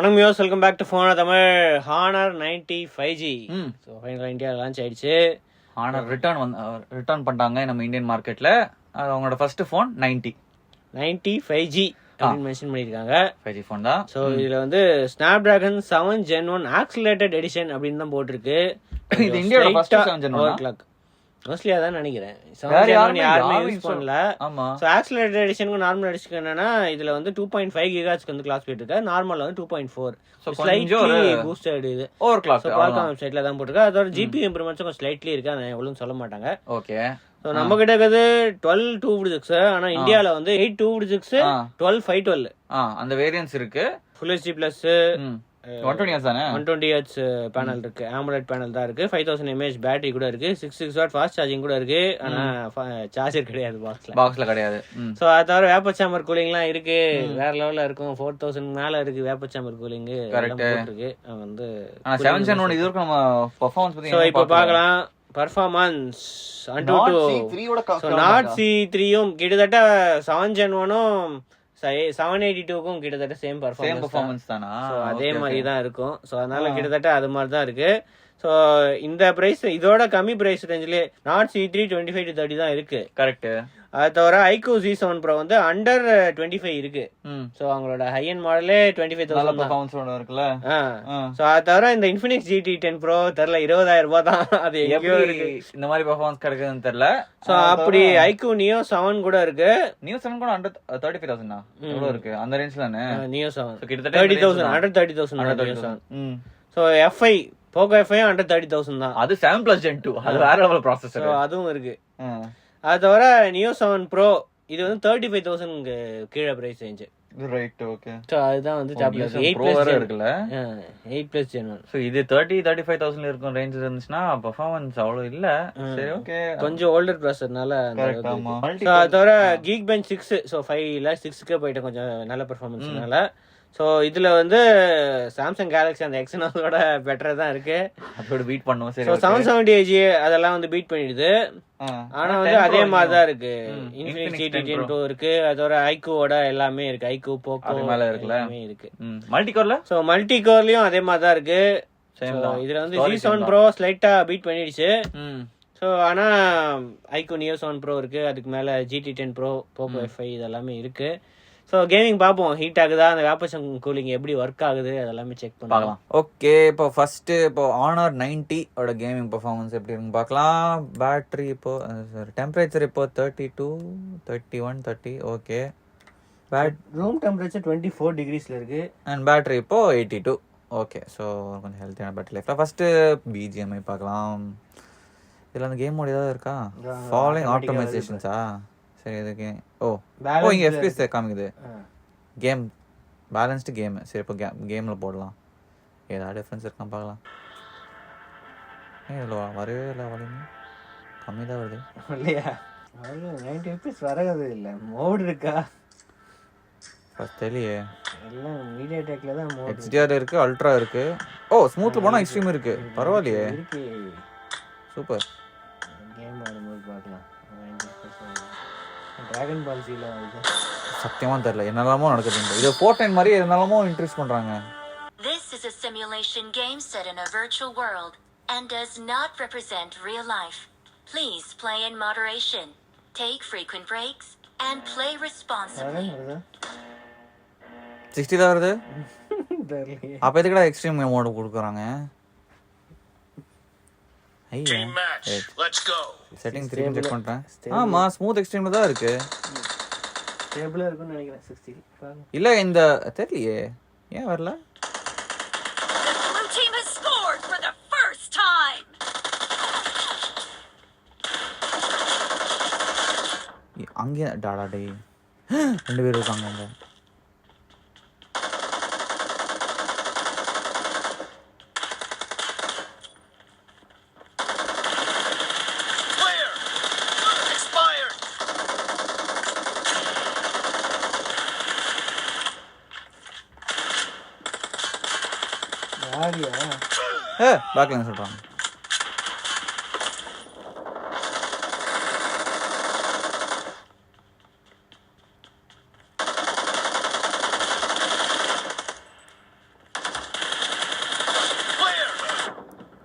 வணக்கம் யோஸ், welcome back to phone Tamil. Honor 90 5G so ஃபைனலாக இந்தியா லான்ச் ஆயிடுச்சு. ஹானர் ரிட்டர்ன் பண்ணிட்டாங்க நம்ம இந்தியன் மார்க்கெட்டில். அவங்களோட ஃபர்ஸ்ட் ஃபோன் 90 5G அப்படின்னு மென்ஷன் பண்ணியிருக்காங்க. 5G ஃபோன் தான். ஸோ இதில் வந்து Snapdragon 7 Gen 1 ஆக்சிலேட்டட் எடிஷன் அப்படின்னு தான் போட்டிருக்கு. இது இந்தியாவோட ஃபர்ஸ்ட் 7 Gen 1 கிளாக் மோஸ்ட்லி அதான் நினைக்கிறேன். யாருமே யூஸ் பண்ணல. ஸோ ஆக்சிலேட்டட் எடிஷனுக்கு நார்மல் எடிஷனுக்கு என்னன்னா இதுல வந்து 2.5 கிகாஹெர்ட்ஸ்க்கு வந்து கிளாஸ் போயிட்டு இருக்கு. நார்மல்ல வந்து 2.4. ஸ்லைட்லி பூஸ்டட் இது ஓவர் கிளாக். குவால்காம் வெப்சைட்ல தான் போட்டிருக்கு. அதோட ஜிபி இம்ப்ரூவ்மெண்ட்ஸ் கொஞ்சம் ஸ்லைட்லி இருக்கு. அதை எவ்வளவு சொல்ல மாட்டாங்க. ஓகே. ஸோ நம்ம கிட்ட இருக்குது 12 256. ஆனா இந்தியால வந்து 8 256 12 512 அந்த வேரியன்ஸ் இருக்கு. Full HD plus 120 Hz panel இருக்கு. AMOLED பேனல் தான் இருக்கு. 5000 mAh பேட்டரி கூட இருக்கு. 66 வாட் ஃபாஸ்ட் சார்ஜிங் கூட இருக்கு. ஆனா சார்ஜர் கிடையாது பாக்ஸ்ல கிடையாது. சோ அது தவிர வேப்பர் சேம்பர் கூலிங் எல்லாம் இருக்கு. வேற லெவல்ல இருக்கும். 4000 மேல இருக்கு வேப்பர் சேம்பர் கூலிங் இருக்கு. வந்து 7 Gen 1 இது வரைக்கும் நம்ம பெர்ஃபார்மன்ஸ் பத்தி சோ இப்போ பார்க்கலாம். பெர்ஃபார்மன்ஸ் Antutu Note C3யும் கிட்டத்தட்ட 7 Gen 1ம் 782க்கும் கிட்டத்தட்ட சேம் பர்ஃபார்மன்ஸ் தானா? அதே மாதிரி தான் இருக்கும். ஸோ அதனால கிட்டத்தட்ட அது மாதிரி தான் இருக்கு. ஸோ இந்த பிரைஸ் இதோட கம்மி பிரைஸ் ரேஞ்சிலே Note C3 25 to 30 தான் இருக்கு. கரெக்ட். அது தவிர iQOO Z7 Pro வந்து அண்டர் 25 இருக்கு. ஸோ அவங்களோட ஹை எண்ட் மாடலே 25,000 பர்ஃபார்மன்ஸ் இருக்குல்ல. ஸோ அது தவிர இந்த Infinix GT10 Pro தெரியல 20,000 ரூபாய் தான். அது எங்கேயோ இருக்கு. இந்த மாதிரி பர்ஃபார்மன்ஸ் கிடைக்குதுன்னு தெரியல. ஸோ அப்படி iQOO Neo 7 கூட இருக்கு. Neo 7 கூட அண்டர் 35,000 எவ்வளவு இருக்கு அந்த ரேஞ்ச்ல தானே? Neo 7 கிட்டத்தட்ட 30,000 அண்டர் 30,000. ஸோ FI போகோ FI அண்டர் 30,000 தான். அது 7+ Gen 2 அது வேற லெவல் ப்ராசஸர். அதுவும் இருக்கு. அது தவிர Neo 7 Pro இது வந்து 35,000 கீழே price range. Right. Okay. So அதுதான் வந்து டாப்ல 8+ இருக்குல்ல. 8+ Gen 1. சோ இது 35,000 இருக்கும் ரேஞ்ச் இருந்துச்சுனா பெர்ஃபார்மன்ஸ் அவ்வளவு இல்ல. சரி ஓகே. கொஞ்சம் ஓல்டர் ப்ராசஸர்னால சோ அது தவிர Geekbench 6 சோ 5 இல்ல 6க்கு போயிட்டு கொஞ்சம் நல்ல பெர்ஃபார்மன்ஸ்னால. ஸோ இதுல வந்து சாம்சங் கேலக்ஸி அந்த எக்ஸனோட பெட்டரா தான் இருக்கு. அதோட பீட் பண்ணுவோம். சரி. 770 அதெல்லாம் வந்து பீட் பண்ணிடுது. ஆனா வந்து அதே மாதிரி தான் இருக்கு. Infinix GT10 Pro இருக்கு. அதோட iQOOட எல்லாமே இருக்கு. iQOO போக்கோ மேல இருக்குல இருக்கு. மல்டி கோர்ல சோ மல்டி கோர்லயும் அதே மாதிரி தான் இருக்கு. இதுல வந்து Z7 Pro ஸ்லைட்டா பீட் பண்ணிடுச்சு. சோ ஆனா iQOO Neo 7 Pro இருக்கு. அதுக்கு மேல GT10 Pro போக்கோ F5 இதெல்லாமே இருக்கு. ஸோ கேமிங் பார்ப்போம். ஹீட் ஆகுதா, அந்த வேப்பர் கூலிங் எப்படி ஒர்க் ஆகுது அதெல்லாமே செக் பண்ணலாம். ஓகே. இப்போ ஃபர்ஸ்ட் Honor 90 ஓட கேமிங் பெர்ஃபார்மன்ஸ் எப்படி இருக்குன்னு பார்க்கலாம். பேட்டரி இப்போ டெம்பரேச்சர் இப்போ 32 31 30. ஓகே. ரூம் டெம்பரேச்சர் 24 டிகிரிஸ்ல இருக்கு. அண்ட் பேட்டரி இப்போ 82. ஓகே. ஸோ கொஞ்சம் ஹெல்த்தியான பேட்டரி லைஃப். ஃபர்ஸ்ட் BGMI பார்க்கலாம். இதில் அந்த கேம் மோட் ஏதாவது இருக்கா? ஃபாலோயிங் ஆப்டிமைசேஷன்ஸா? சரி. இதுக்கு இங்கே FPS காமிக்குது. Game balanced game. சரி இப்போ கேமில் போடலாம். ஏதாவது டிஃப்ரென்ஸ் இருக்கான்னு பார்க்கலாம். இதில் வரவே இல்லை. வலிமை கம்மி தான் வருது இல்லையா? 90 FPS வரது இல்லை. மோட் இருக்கா? ஃபர்ஸ்ட் தெரியலையே. எல்லாம் மீடியாடெக்ல தான் மோட். HDR இருக்கு, அல்ட்ரா இருக்கு. ஸ்மூத்ல போனால் எக்ஸ்ட்ரீம் இருக்கு. பரவாயில்லையே. சூப்பர். கேம் ஆடும்போது பார்க்கலாம். டிராகன் பால் சீல சத்தியமா தெரியல என்னெல்லாமோ நடக்குது. இது Fortnite மாதிரி என்னெல்லாமோ இன்ட்ரோடியூஸ் பண்றாங்க. This is a simulation game set in a virtual world and does not represent real life. Please play in moderation. Take frequent breaks and play responsibly. 60 தான் வருது. அப்ப எதுக்குடா எக்ஸ்ட்ரீம் மோட் கொடுக்குறாங்க? Team match. Let's go. Setting திருப்பி check பண்றேன். ஆமா smooth எக்ஸ்ட்ரீம்ல தான் இருக்கு. ஸ்டேபிளா இருக்குன்னு நினைக்கிறேன் 60. இல்ல இந்த தெரியலையே ஏன் வரல? The blue team has scored for the first time. அங்கே டாடா டே 2 பேர் இருக்காங்க அங்க. பேக்லைன் சொல்றாங்க.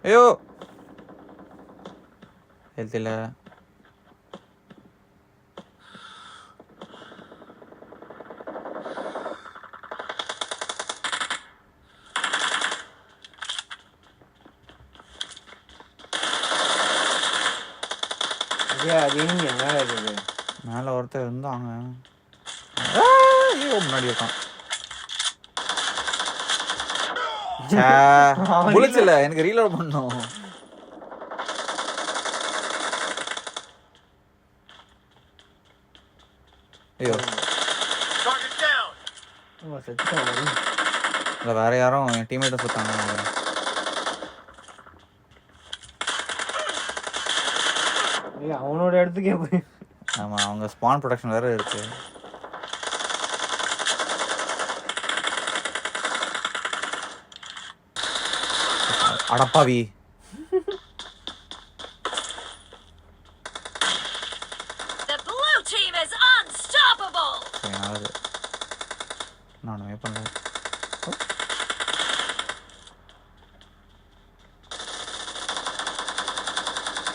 ஐயோ ஹெல்த் இல்லை. மேலே ஒருத்தர் இருந்தாங்க. முன்னாடி இருக்கான். புல்லட்ஸ் இல்ல, எனக்கு ரீலோட் பண்ணணும். ஐயோ இல்லை, வேற யாரும் என் டீம்மேட்டும் சுத்தாங்க. அவனோட இடத்துக்கே போய். ஆமா, அவங்க ஸ்பான் ப்ரொடக்ஷன் வேற இருக்கு. அடப்பாவி. The blue team is unstoppable. நானுமே பண்ணல.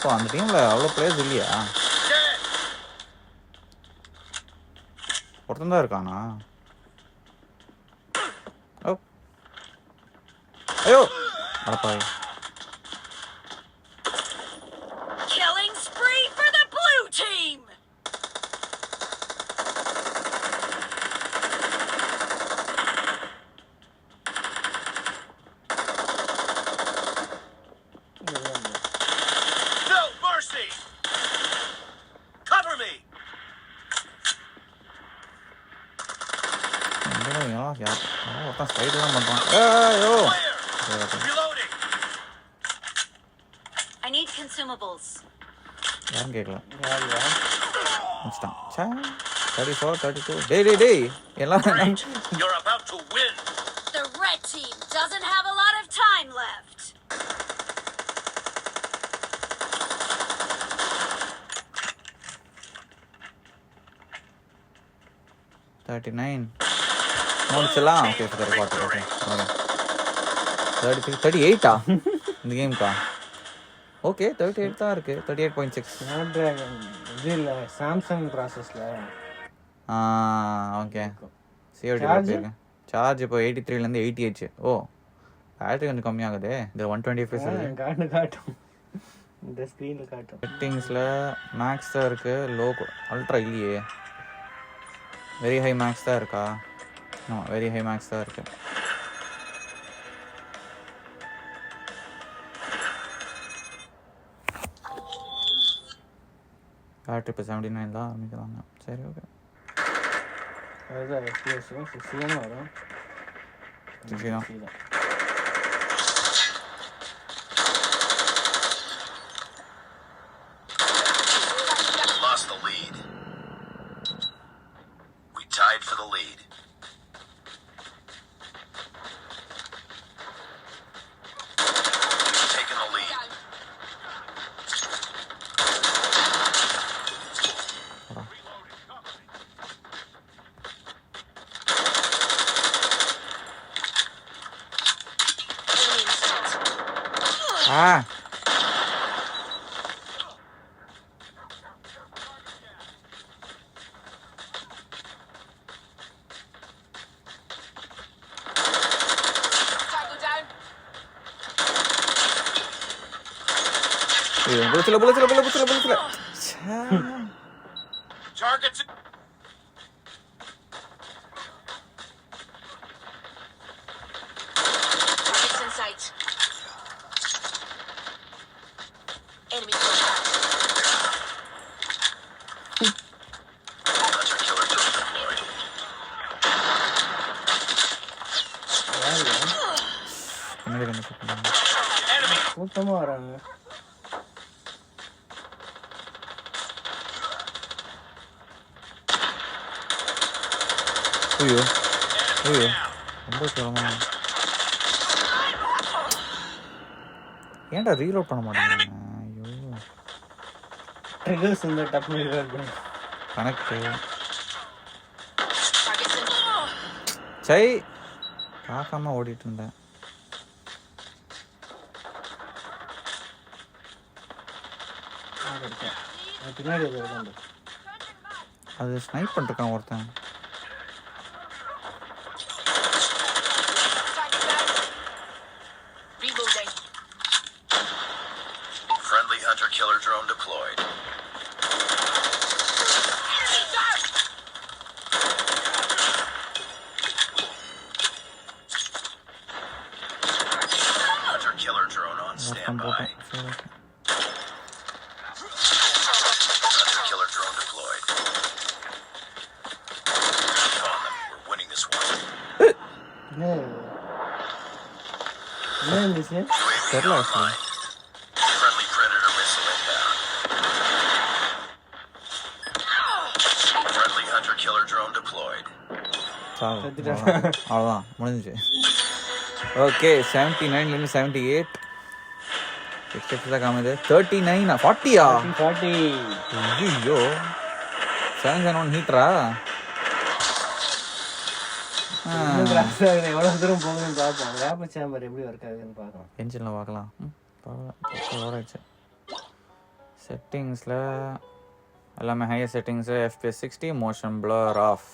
ஸோ அந்த டீம்ல அவ்வளோ பிளேயர்ஸ் இல்லையா? ஒருத்தன் தான் இருக்கானா? ஓ ஐயோ அடப்பாவி. Killing spree for the blue team. No mercy. Cover me. ஒருத்தன் சைடுலாம் பண்ணுறான். ஐயோ Reloading. I need consumables. யாரும் கேட்கல. முடிச்சிட்டான். 34 32. டேய் எல்லாம் You're about to win. The red team doesn't have a lot of time left. முடிச்சலாம். ஓகே சரி பார்த்து. ஓகே 33 38 இந்த கேம்க்கா? ஓகே 38 தான் இருக்கு. 38.6 Snapdragon இது இல்லை, சாம்சங் ப்ராசஸில். ஓகே சிஓடி இருக்கு. சார்ஜ் இப்போ 83லேருந்து 80 ஆச்சு. ஓ பேட்டரி கொஞ்சம் கம்மியாகுது. இது 120 FPS காட்டும் இந்த ஸ்க்ரீனில் காட்டும். செட்டிங்ஸில் மேக்ஸ் தான் இருக்குது. லோ அல்ட்ரா இல்லையே. வெரி ஹை மேக்ஸ் தான் இருக்கா? ஆமாம் வெரி ஹை மேக்ஸ் தான் இருக்குது. பேட்டரி இப்போ 79 தான் ஆரம்பிக்கிறாங்க. சரி ஓகே. அதுதான் FPS 60 தான் வரும். 60 தான். Lost the lead. We tied for the lead. We've taken the lead. புலத்துல. Targets. Targets in sight. Enemy contact. That's our killer drone deployed. Enemy. கூட்டமாக வராங்க. ஐயோ ரொம்ப சிரமமா. ஏன்டா ரீலோட் பண்ண மாட்டேங்க? ஐயோ ட்ரிகர்ஸ் இந்த டப்புனு ரீலோட் பண்ணு. Connect Targets in. சை பார்க்காம ஓடிட்டு இருந்தேன். பின்னாடி இருக்கான். அது ஸ்னைப் பண்ணிருக்கான் ஒருத்தன். Friendly hunter-killer drone deployed. Hunter-killer drone on standby. Hunter-killer drone deployed. Found them. We're winning this one. என்ன இருந்துச்சு? தெரியல actually. Friendly predator missile inbound. Friendly hunter-killer drone deployed. அவ்வளோதான் முடிஞ்சிச்சு. ஓகே 79 78 6 காமிது 39 40 ஐயோ 771 ஹீட்டரா. எவ்வளவு தூரம் போகுதுன்னு பார்ப்போம். ரேப்பர் சேம்பர் எப்படி ஒர்க் ஆகுதுன்னு பார்க்கலாம். என்ஜினில் பார்க்கலாம். ஓடாச்சு. செட்டிங்ஸில் எல்லாமே higher settings FPS 60 motion blur off.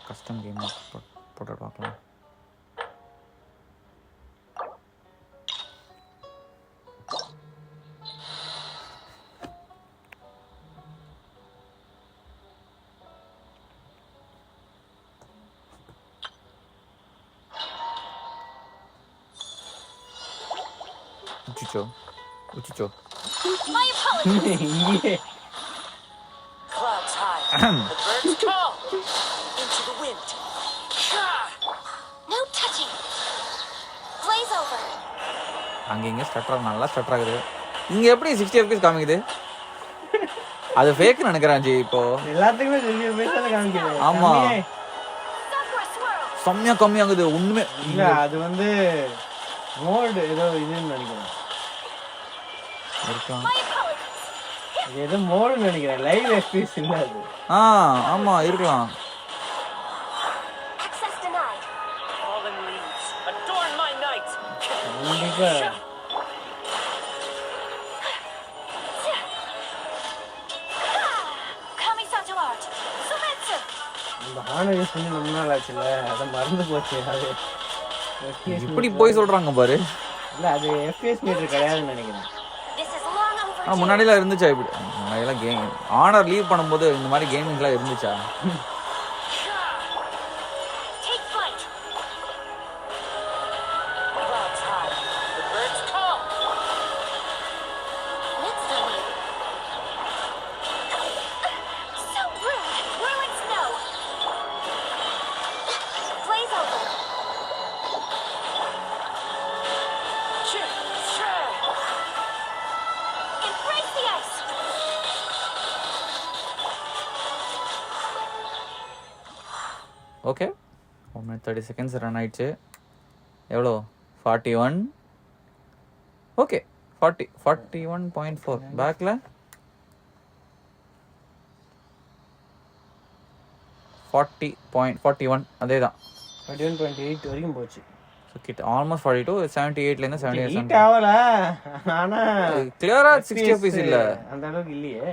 Custom game போட்டு பார்க்கலாம். உச்சிச்சோ My apologies. Clouds high. The birds tall. Into the wind. No touching. Blaze over. அங்கே இங்கே ஸ்டட்டர் நல்லா ஸ்டட்டர் ஆகுது. இங்கே எப்படி 60 FPS காமிக்குது? அது ஃபேக்னு நினைக்கிறேன் ஜி. இப்போ எல்லாத்துக்குமே 60 FPS தான் காமிக்குது. ஆமா செம்மையா கம்மியாகுது ஒண்ணுமே இல்ல. அது வந்து மோட் ஏதோ இதுன்னு நினைக்கிறேன். இருக்கலாம். இது ஏதோ மோடுன்னு நினைக்கிறேன். லைவ் FPS இல்ல அது. ஆமா இருக்கலாம். Access denied. Fallen leaves adorn my night. கண்டிப்பா Kamisato art. Sumetsu. இந்த ஹானர் யூஸ் பண்ணி ரொம்ப நாள் ஆச்சுல்ல, அதை மறந்து போச்சு. அது இப்படி போய் சொல்றாங்க பாரு. இல்ல அது FPS மீட்டர் கிடையாதுன்னு நினைக்கிறேன். This is long overdue. முன்னாடிலாம் இருந்துச்சா? இப்படி முன்னாடிலாம் கேம் ஆனர் லீவ் பண்ணும்போது இந்த மாதிரி கேமிங்லாம் இருந்துச்சா? Take flight. Clouds high. The birds call. Let's do it. So rude. Whirling snow. Blaze over. Embrace the ice. Okay 1 minute 30 seconds run ஆயிடுச்சு. எவ்வளோ 41. ஓகே 41.4 பேக்கில் 40.41 அதே தான். 41.8 வரைக்கும் போச்சு. ஸோ கிட்ட ஆல்மோஸ்ட் 42 78லேருந்து 78 ஹீட் ஆகல. ஆனா கிளியரா 60 FPS இல்லை. அந்த அளவுக்கு இல்லையே.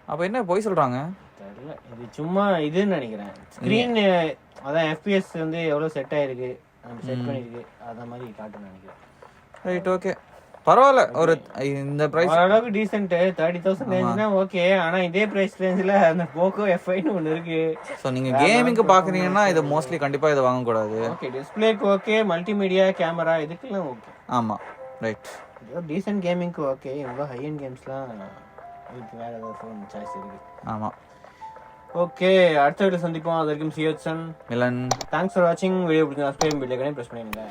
அப்போ என்ன போய் சொல்கிறாங்க? தெரியல. இது சும்மா இதுன்னு நினைக்கிறேன். ஸ்க்ரீன் அதான் FPS வந்து எவ்வளோ செட் ஆயிருக்கு, நம்ம செட் பண்ணிருக்கு, அத மாதிரி காட்டுன்னு நினைக்கிறேன். ரைட் ஓகே பரவாயில்ல. ஒரு இந்த ப்ரைஸ் ஓரளவுக்கு டீசென்ட். 30,000 ரேஞ்ச்னா ஓகே. ஆனா இதே பிரைஸ் ரேஞ்சில் அந்த போக்கோ F5ன்னு ஒன்று இருக்கு. ஸோ நீங்கள் கேமிங்க்கு பார்க்குறீங்கன்னா இது மோஸ்ட்லி கண்டிப்பாக இதை வாங்கக்கூடாது. ஓகே டிஸ்பிளேக்கு ஓகே, மல்டிமீடியா கேமரா இதுக்கெல்லாம் ஓகே. ஆமாம் ரைட். டீசென்ட் கேமிங்க்கு ஓகே. இவ்வளோ ஹை அண்ட் கேம்ஸ்லாம் இதுக்கு வேற ஏதாவது ஃபோன் சாய்ஸ் இருக்கு. ஆமாம் ஓகே அடுத்த வீடியோ சந்திப்போம். அது வரைக்கும் சியோச்சன் மிலன். தேங்க்ஸ் ஃபார் வாட்சிங். வீடியோ பிடிச்சா சப்ஸ்கிரைப் பில்லைக்கனே ப்ரெஸ் பண்ணிடுங்க.